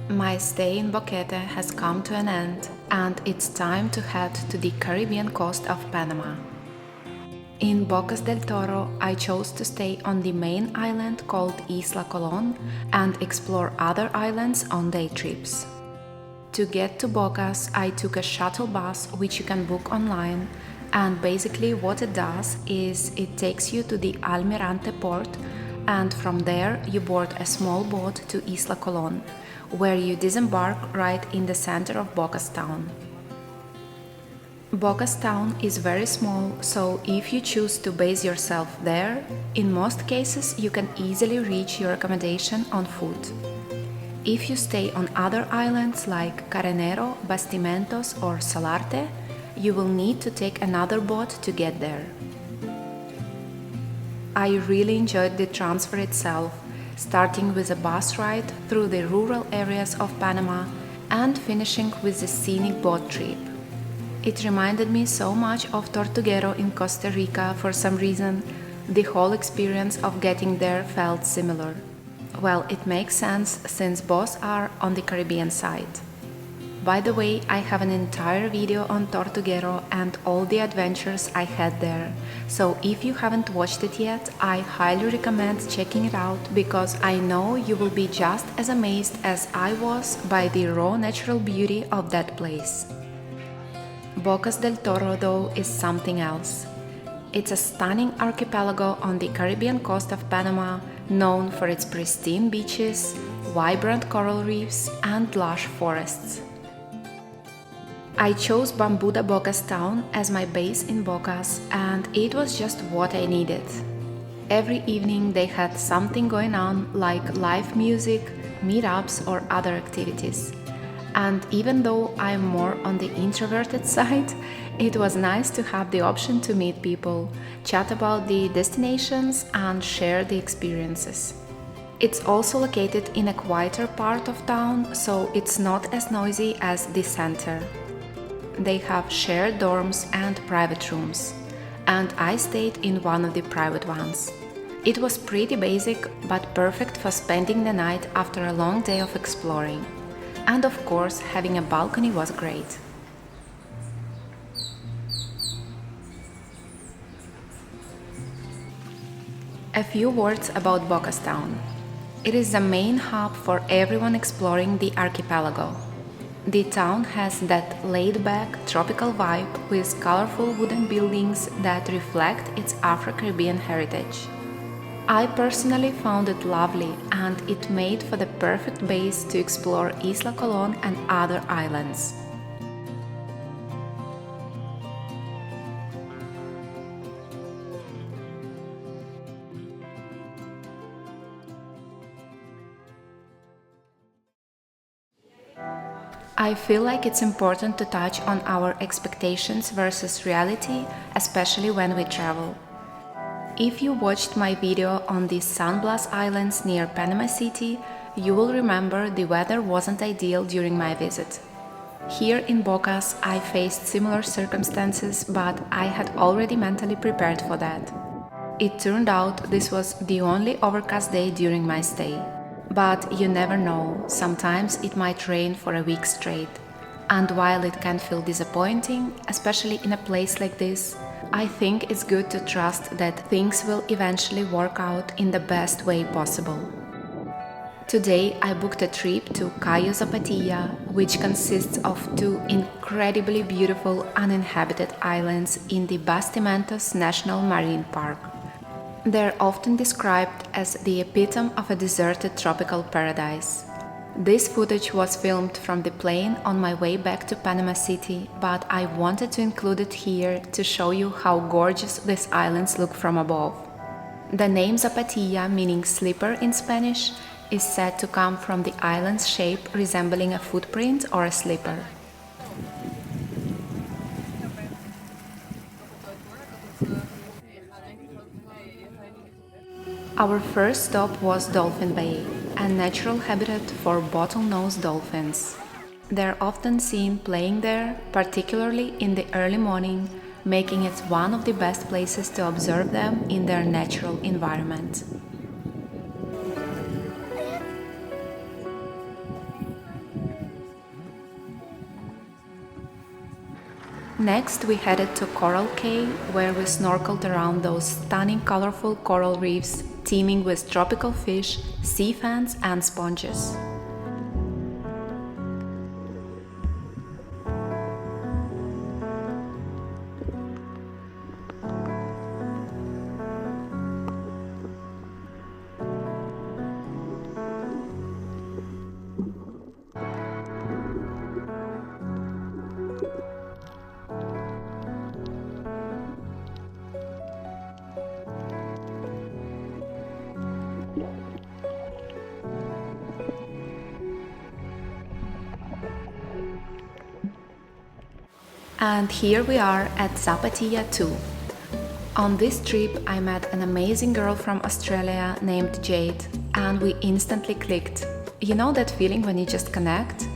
My stay in Boquete has come to an end, and it's time to head to the Caribbean coast of Panama. In Bocas del Toro, I chose to stay on the main island called Isla Colón and explore other islands on day trips. To get to Bocas, I took a shuttle bus which you can book online, and basically what it does is it takes you to the Almirante port, and from there you board a small boat to Isla Colón, where you disembark right in the center of Bocas Town. Bocas Town is very small, so if you choose to base yourself there, in most cases you can easily reach your accommodation on foot. If you stay on other islands like Carenero, Bastimentos or Solarte, you will need to take another boat to get there. I really enjoyed the transfer itself, starting with a bus ride through the rural areas of Panama and finishing with a scenic boat trip. It reminded me so much of Tortuguero in Costa Rica for some reason. The whole experience of getting there felt similar. Well, it makes sense since both are on the Caribbean side. By the way, I have an entire video on Tortuguero and all the adventures I had there, so if you haven't watched it yet, I highly recommend checking it out because I know you will be just as amazed as I was by the raw natural beauty of that place. Bocas del Toro, though, is something else. It's a stunning archipelago on the Caribbean coast of Panama, known for its pristine beaches, vibrant coral reefs, and lush forests. I chose Bambuda Bocas Town as my base in Bocas, and it was just what I needed. Every evening they had something going on, like live music, meetups, or other activities. And even though I'm more on the introverted side, it was nice to have the option to meet people, chat about the destinations, and share the experiences. It's also located in a quieter part of town, so it's not as noisy as the center. They have shared dorms and private rooms, and I stayed in one of the private ones. It was pretty basic, but perfect for spending the night after a long day of exploring. And of course, having a balcony was great. A few words about Bocas Town. It is the main hub for everyone exploring the archipelago. The town has that laid-back tropical vibe with colorful wooden buildings that reflect its Afro-Caribbean heritage. I personally found it lovely, and it made for the perfect base to explore Isla Colón and other islands. I feel like it's important to touch on our expectations versus reality, especially when we travel. If you watched my video on the San Blas Islands near Panama City, you will remember the weather wasn't ideal during my visit. Here in Bocas, I faced similar circumstances, but I had already mentally prepared for that. It turned out this was the only overcast day during my stay. But you never know, sometimes it might rain for a week straight. And while it can feel disappointing, especially in a place like this, I think it's good to trust that things will eventually work out in the best way possible. Today I booked a trip to Cayo Zapatilla, which consists of two incredibly beautiful uninhabited islands in the Bastimentos National Marine Park. They're often described as the epitome of a deserted tropical paradise. This footage was filmed from the plane on my way back to Panama City, but I wanted to include it here to show you how gorgeous these islands look from above. The name Zapatilla, meaning slipper in Spanish, is said to come from the island's shape resembling a footprint or a slipper. Our first stop was Dolphin Bay, a natural habitat for bottlenose dolphins. They're often seen playing there, particularly in the early morning, making it one of the best places to observe them in their natural environment. Next, we headed to Coral Cay, where we snorkeled around those stunning colorful coral reefs teeming with tropical fish, sea fans, and sponges. And here we are at Zapatilla too. On this trip, I met an amazing girl from Australia named Jade, and we instantly clicked. You know that feeling when you just connect?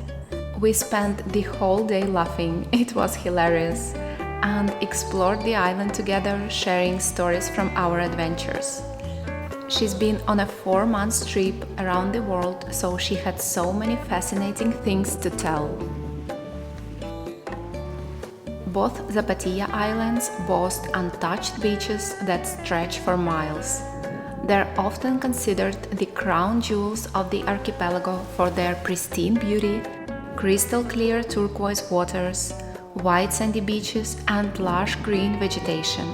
We spent the whole day laughing, it was hilarious, and explored the island together, sharing stories from our adventures. She's been on a 4-month trip around the world, so she had so many fascinating things to tell. Both Zapatilla Islands boast untouched beaches that stretch for miles. They're often considered the crown jewels of the archipelago for their pristine beauty, crystal clear turquoise waters, white sandy beaches, and lush green vegetation.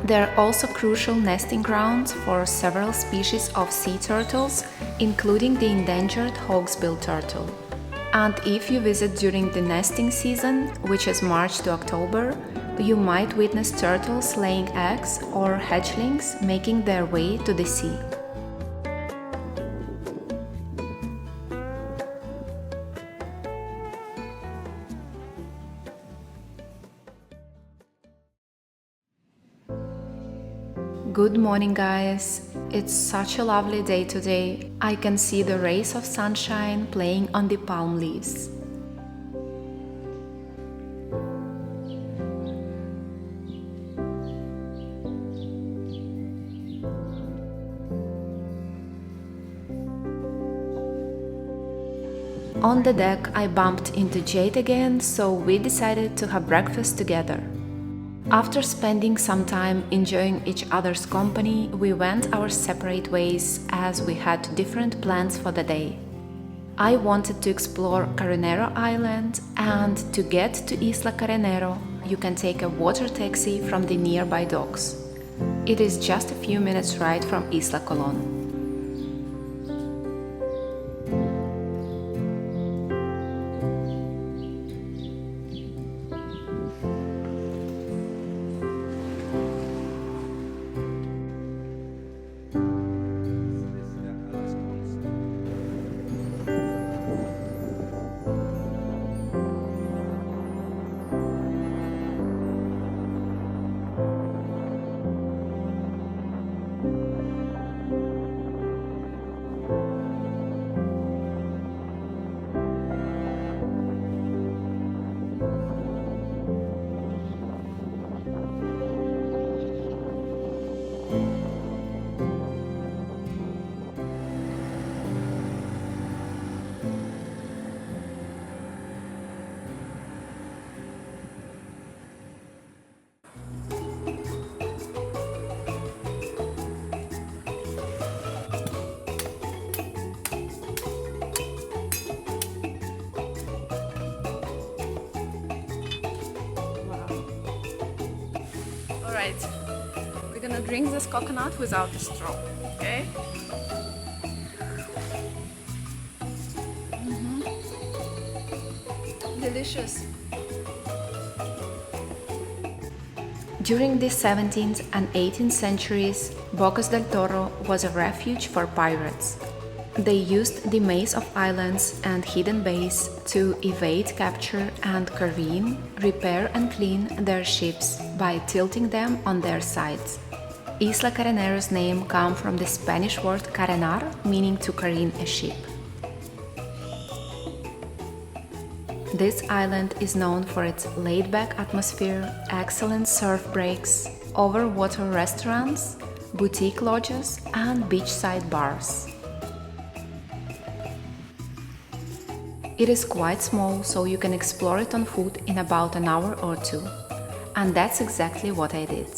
They're also crucial nesting grounds for several species of sea turtles, including the endangered hawksbill turtle. And if you visit during the nesting season, which is March to October, you might witness turtles laying eggs or hatchlings making their way to the sea. Good morning, guys! It's such a lovely day today. I can see the rays of sunshine playing on the palm leaves. On the deck, I bumped into Jade again, so we decided to have breakfast together. After spending some time enjoying each other's company, we went our separate ways as we had different plans for the day. I wanted to explore Carenero Island, and to get to Isla Carenero, you can take a water taxi from the nearby docks. It is just a few minutes ride from Isla Colón. Alright, we're gonna drink this coconut without a straw, okay? Delicious! During the 17th and 18th centuries, Bocas Del Toro was a refuge for pirates. They used the maze of islands and hidden bays to evade capture and careen, repair and clean their ships by tilting them on their sides. Isla Carenero's name comes from the Spanish word carenar, meaning to careen a ship. This island is known for its laid-back atmosphere, excellent surf breaks, over-water restaurants, boutique lodges, and beachside bars. It is quite small, so you can explore it on foot in about an hour or two. And that's exactly what I did.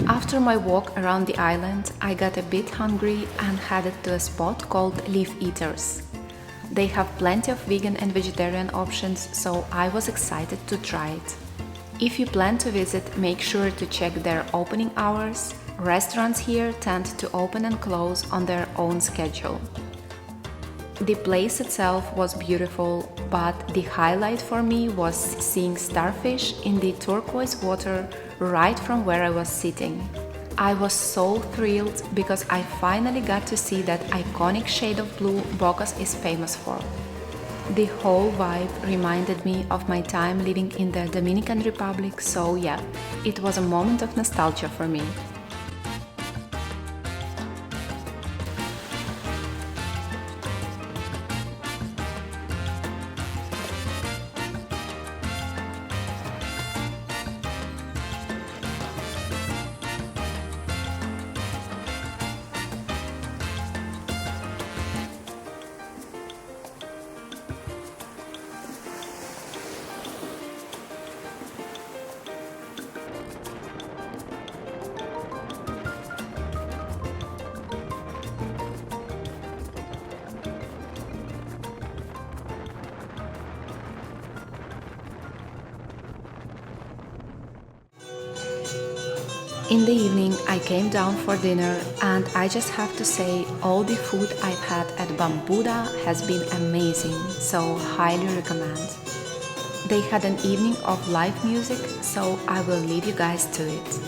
After my walk around the island, I got a bit hungry and headed to a spot called Leaf Eaters. They have plenty of vegan and vegetarian options, so I was excited to try it. If you plan to visit, make sure to check their opening hours. Restaurants here tend to open and close on their own schedule. The place itself was beautiful, but the highlight for me was seeing starfish in the turquoise water right from where I was sitting. I was so thrilled because I finally got to see that iconic shade of blue Bocas is famous for. The whole vibe reminded me of my time living in the Dominican Republic, so yeah, it was a moment of nostalgia for me. In the evening, I came down for dinner, and I just have to say, all the food I've had at Bambuda has been amazing, so highly recommend. They had an evening of live music, so I will leave you guys to it.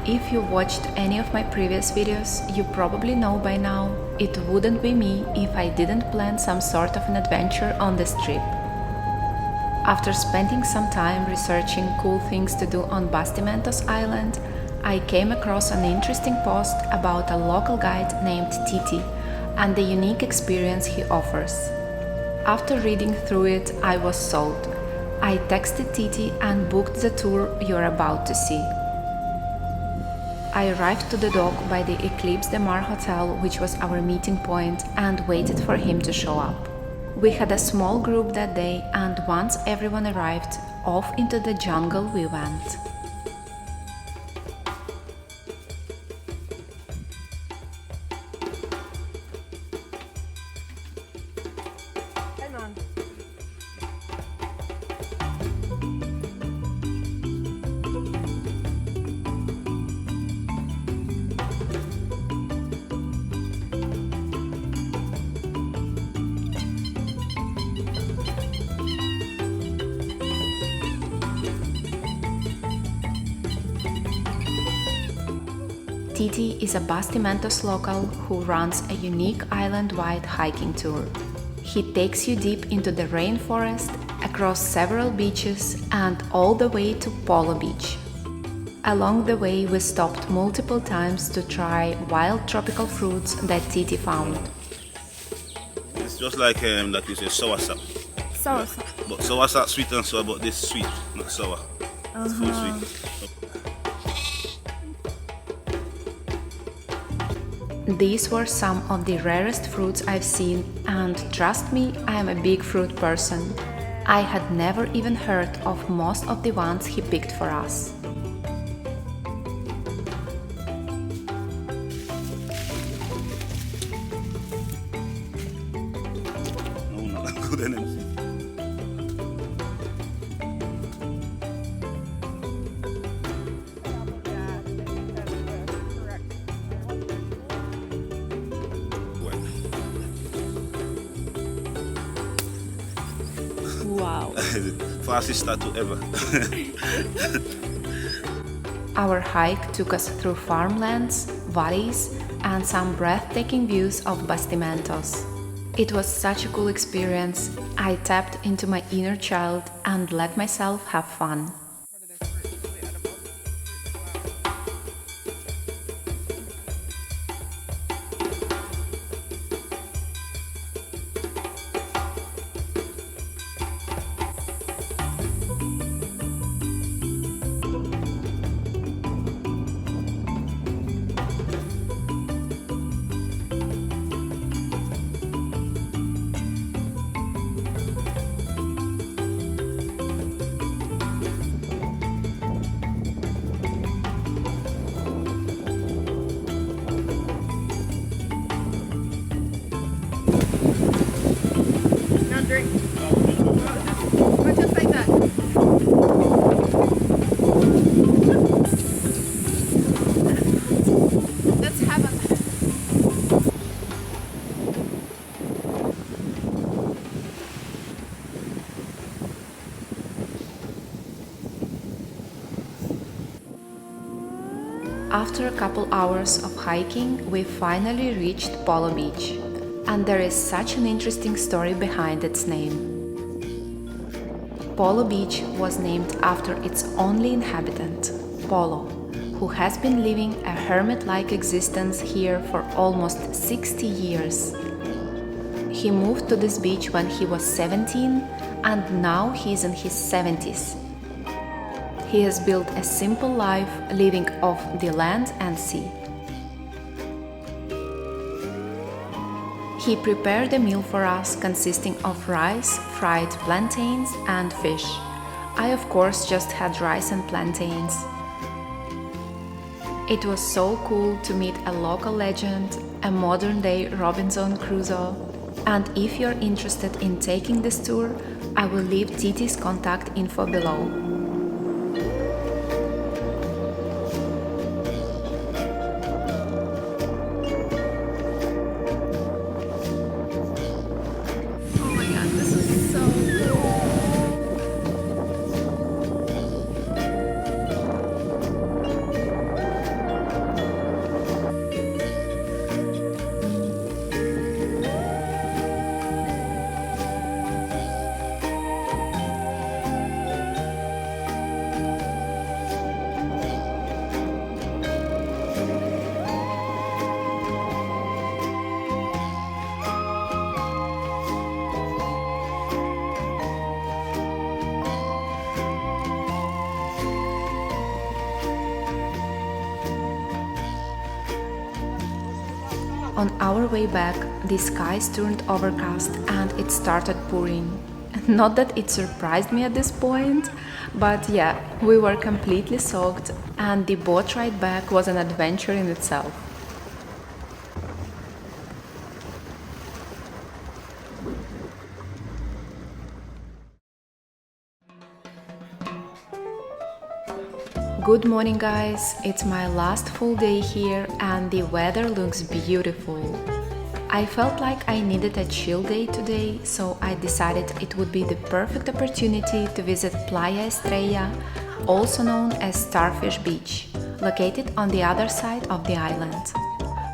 If you watched any of my previous videos, you probably know by now, it wouldn't be me if I didn't plan some sort of an adventure on this trip. After spending some time researching cool things to do on Bastimentos Island, I came across an interesting post about a local guide named Titi and the unique experience he offers. After reading through it, I was sold. I texted Titi and booked the tour you're about to see. I arrived to the dock by the Eclipse de Mar Hotel, which was our meeting point, and waited for him to show up. We had a small group that day, and once everyone arrived, off into the jungle we went. Titi is a Bastimentos local who runs a unique island-wide hiking tour. He takes you deep into the rainforest, across several beaches, and all the way to Polo Beach. Along the way, we stopped multiple times to try wild tropical fruits that Titi found. It's just like that you say soursop. Soursop. But soursop sweet and sour, but this sweet, not sour. It's full sweet. These were some of the rarest fruits I've seen, and trust me, I am a big fruit person. I had never even heard of most of the ones he picked for us. No, not good enough. Wow. Fastest tattoo ever. Our hike took us through farmlands, valleys, and some breathtaking views of Bastimentos. It was such a cool experience. I tapped into my inner child and let myself have fun. Drink. Or just like that. Let's have a. After a couple hours of hiking, we finally reached Polo Beach. And there is such an interesting story behind its name. Polo Beach was named after its only inhabitant, Polo, who has been living a hermit-like existence here for almost 60 years. He moved to this beach when he was 17, and now he's in his 70s. He has built a simple life, living off the land and sea. He prepared a meal for us consisting of rice, fried plantains, and fish. I, of course, just had rice and plantains. It was so cool to meet a local legend, a modern-day Robinson Crusoe. And if you're interested in taking this tour, I will leave Titi's contact info below. On our way back, the skies turned overcast and it started pouring. Not that it surprised me at this point, but yeah, we were completely soaked and the boat ride back was an adventure in itself. Good morning guys, it's my last full day here and the weather looks beautiful. I felt like I needed a chill day today, so I decided it would be the perfect opportunity to visit Playa Estrella, also known as Starfish Beach, located on the other side of the island.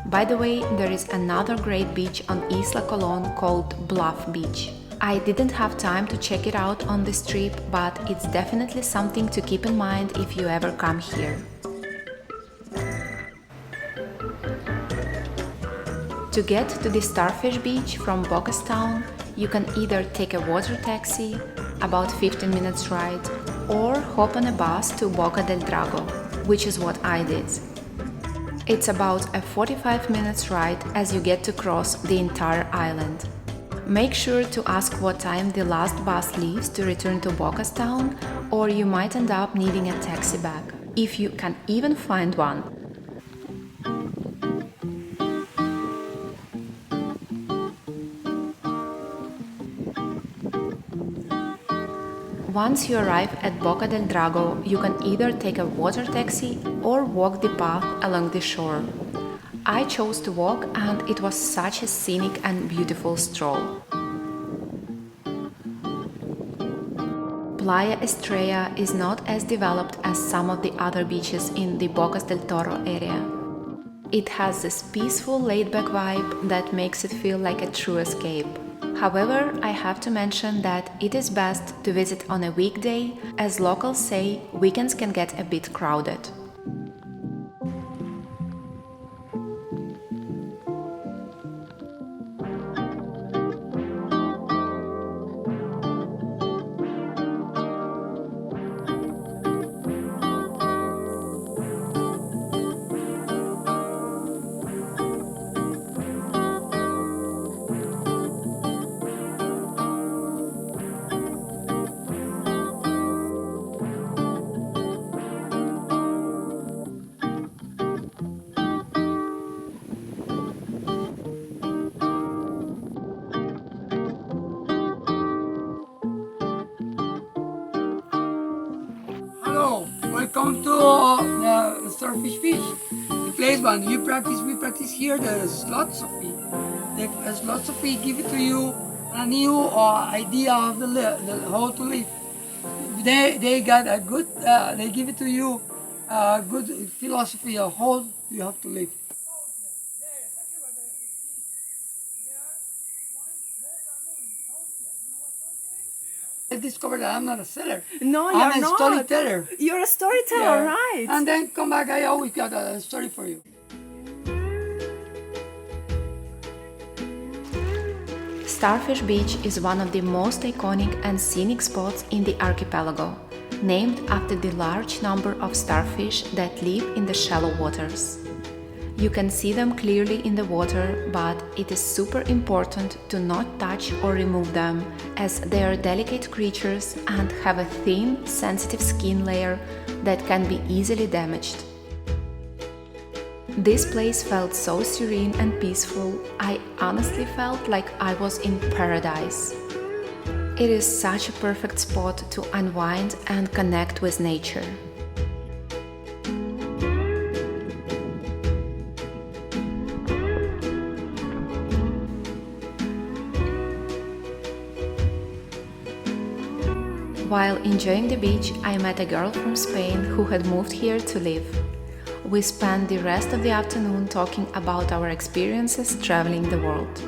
By the way, there is another great beach on Isla Colón called Bluff Beach. I didn't have time to check it out on this trip, but it's definitely something to keep in mind if you ever come here. To get to the Starfish beach from Bocas Town, you can either take a water taxi, about 15 minutes ride, or hop on a bus to Boca del Drago, which is what I did. It's about a 45 minutes ride as you get to cross the entire island. Make sure to ask what time the last bus leaves to return to Bocas Town, or you might end up needing a taxi back, if you can even find one. Once you arrive at Boca del Drago, you can either take a water taxi or walk the path along the shore. I chose to walk, and it was such a scenic and beautiful stroll. Playa Estrella is not as developed as some of the other beaches in the Bocas del Toro area. It has this peaceful, laid-back vibe that makes it feel like a true escape. However, I have to mention that it is best to visit on a weekday, as locals say weekends can get a bit crowded. Hello, welcome to the Starfish Beach. The place when we practice here the slot Sophie. The slot Sophie give it to you a new idea of the how to live. They got a good, they give it to you a good philosophy of how you have to live. I discovered that I'm not a seller. No, I'm you're a not. storyteller. You're a storyteller, Yeah. right? And then come back, I always got a story for you. Starfish Beach is one of the most iconic and scenic spots in the archipelago, named after the large number of starfish that live in the shallow waters. You can see them clearly in the water, but it is super important to not touch or remove them, as they are delicate creatures and have a thin, sensitive skin layer that can be easily damaged. This place felt so serene and peaceful, I honestly felt like I was in paradise. It is such a perfect spot to unwind and connect with nature. While enjoying the beach, I met a girl from Spain who had moved here to live. We spent the rest of the afternoon talking about our experiences traveling the world.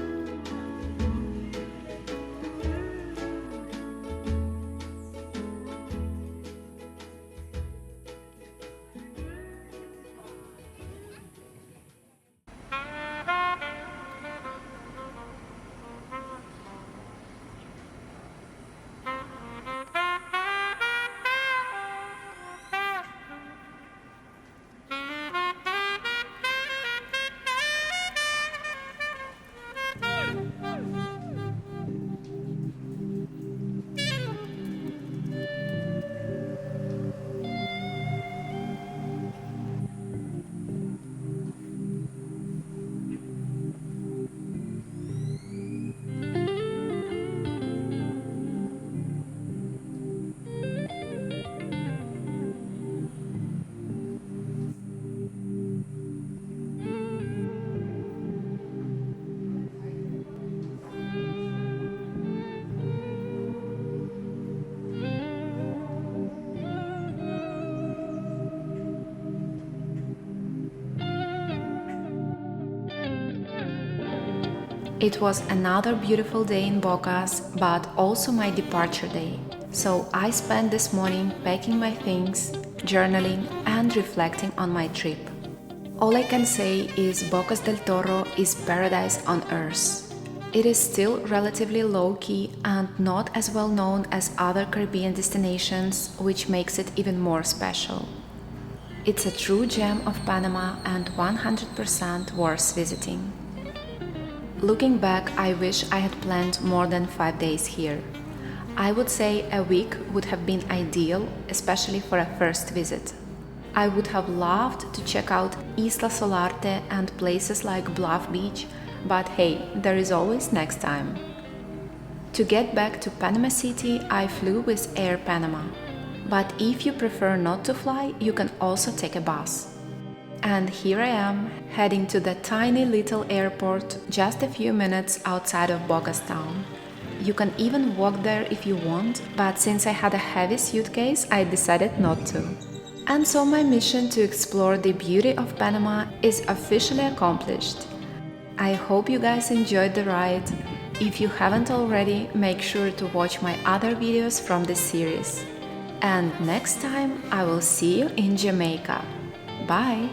It was another beautiful day in Bocas, but also my departure day. So I spent this morning packing my things, journaling, and reflecting on my trip. All I can say is Bocas del Toro is paradise on earth. It is still relatively low-key and not as well known as other Caribbean destinations, which makes it even more special. It's a true gem of Panama and 100% worth visiting. Looking back, I wish I had planned more than 5 days here. I would say a week would have been ideal, especially for a first visit. I would have loved to check out Isla Solarte and places like Bluff Beach, but hey, there is always next time. To get back to Panama City, I flew with Air Panama. But if you prefer not to fly, you can also take a bus. And here I am, heading to the tiny little airport just a few minutes outside of Bocas Town. You can even walk there if you want, but since I had a heavy suitcase, I decided not to. And so my mission to explore the beauty of Panama is officially accomplished. I hope you guys enjoyed the ride. If you haven't already, make sure to watch my other videos from this series. And next time I will see you in Jamaica. Bye!